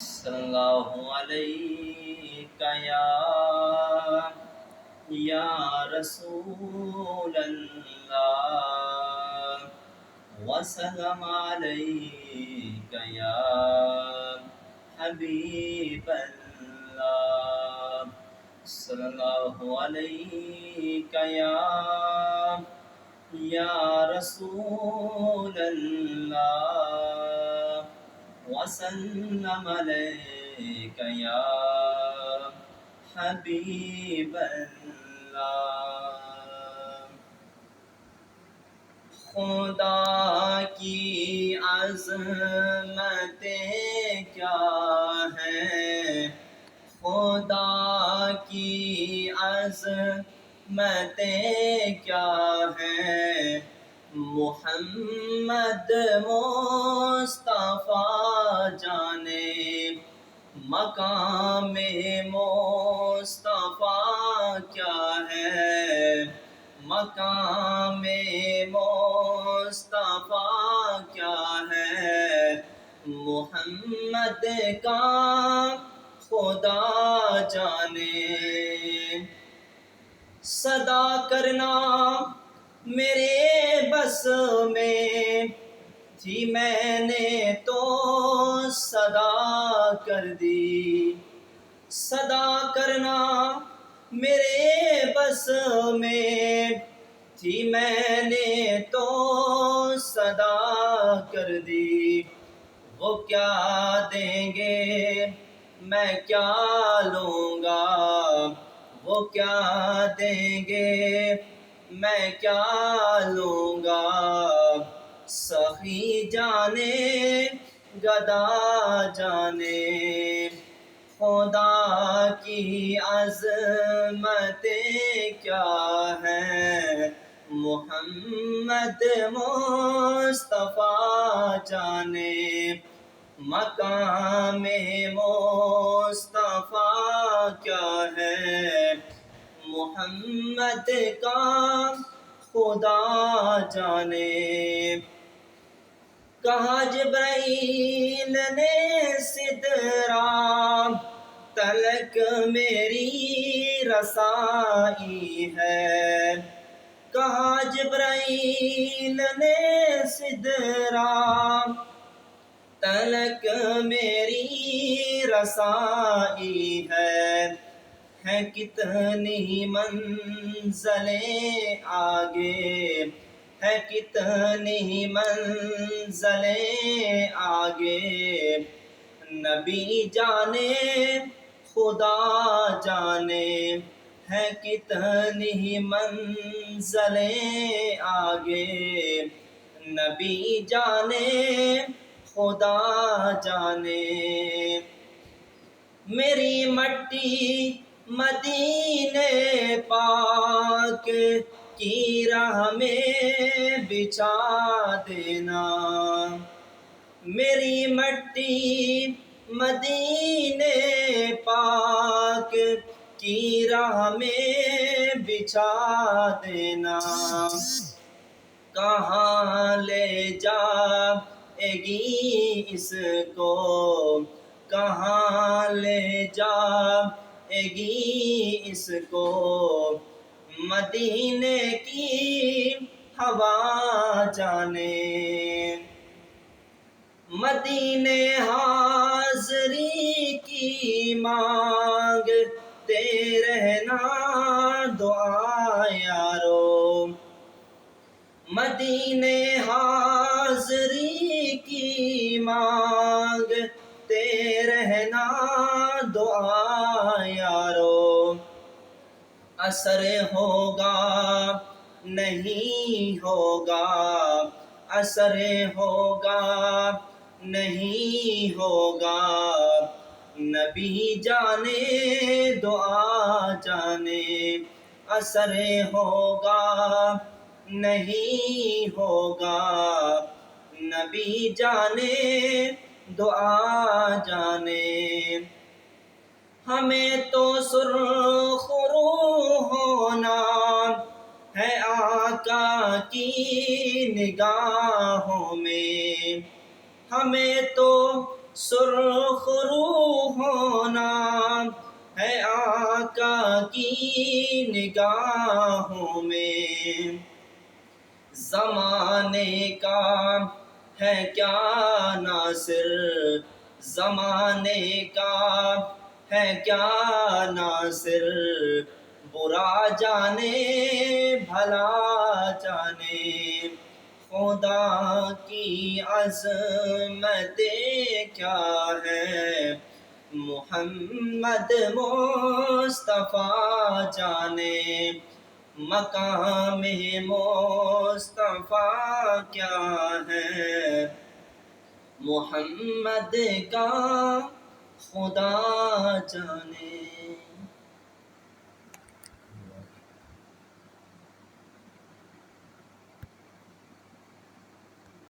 صلی اللہ علیہ یا رسول اللہ وسلم علیک یا حبیب اللہ صلی اللہ علیہ یا رسول اللہ وسلم علیک یا حبیب اللہ۔ خدا کی عظمتیں کیا ہیں، خدا کی عظمتیں کیا ہیں، محمد مصطفیٰ جانے مقام مصطفیٰ کیا ہے، مقام مصطفیٰ کیا ہے، محمد کا خدا جانے۔ صدا کرنا میرے بس میں تھی، میں نے تو صدا کر دی، صدا کرنا میرے بس میں تھی، میں نے تو صدا کر دی۔ وہ کیا دیں گے میں کیا لوں گا، وہ کیا دیں گے میں کیا لوں گا، سخی جانے گدا جانے۔ خدا کی عظمتیں کیا ہیں، محمد مصطفیٰ جانے مقام مصطفیٰ کیا ہے، محمد کا خدا جانے۔ کہا جبرائیل نے سدرا تلک میری رسائی ہے، کہا جبرائیل نے سدرا تلک میری رسائی ہے، کتنی منزلیں آگے، ہے کتنی منزلیں آگے، نبی جانے خدا جانے، ہے کتنی منزلیں آگے، نبی جانے خدا جانے۔ میری مٹی مدینے پاک کی راہ میں بچھا دینا، میری مٹی مدینے پاک کی راہ میں بچھا دینا۔ کہاں لے جائے گی اس کو، کہاں لے جائے گی اس کو، مدینے کی ہوا جانے۔ مدینے حاضری کی مانگتے رہنا دعا یارو، مدینے حاضری کی مانگتے رہنا دعا یارو۔ اثر ہوگا نہیں ہوگا، اثر ہوگا نہیں ہوگا، نبی جانے دعا جانے، اثر ہوگا نہیں ہوگا، نبی جانے دعا جانے۔ ہمیں تو سرخ روح ہونا ہے آقا کی نگاہوں میں، ہمیں تو سرخ رو ہونا ہے آقا کی نگاہوں میں، زمانے کا ہے کیا ناصر، زمانے کا ہے کیا ناصر، برا جانے بھلا جانے، خدا کی عظمت کیا ہے، محمد مصطفیٰ جانے، مقام مصطفیٰ کیا ہے، محمد کا خدا جانے۔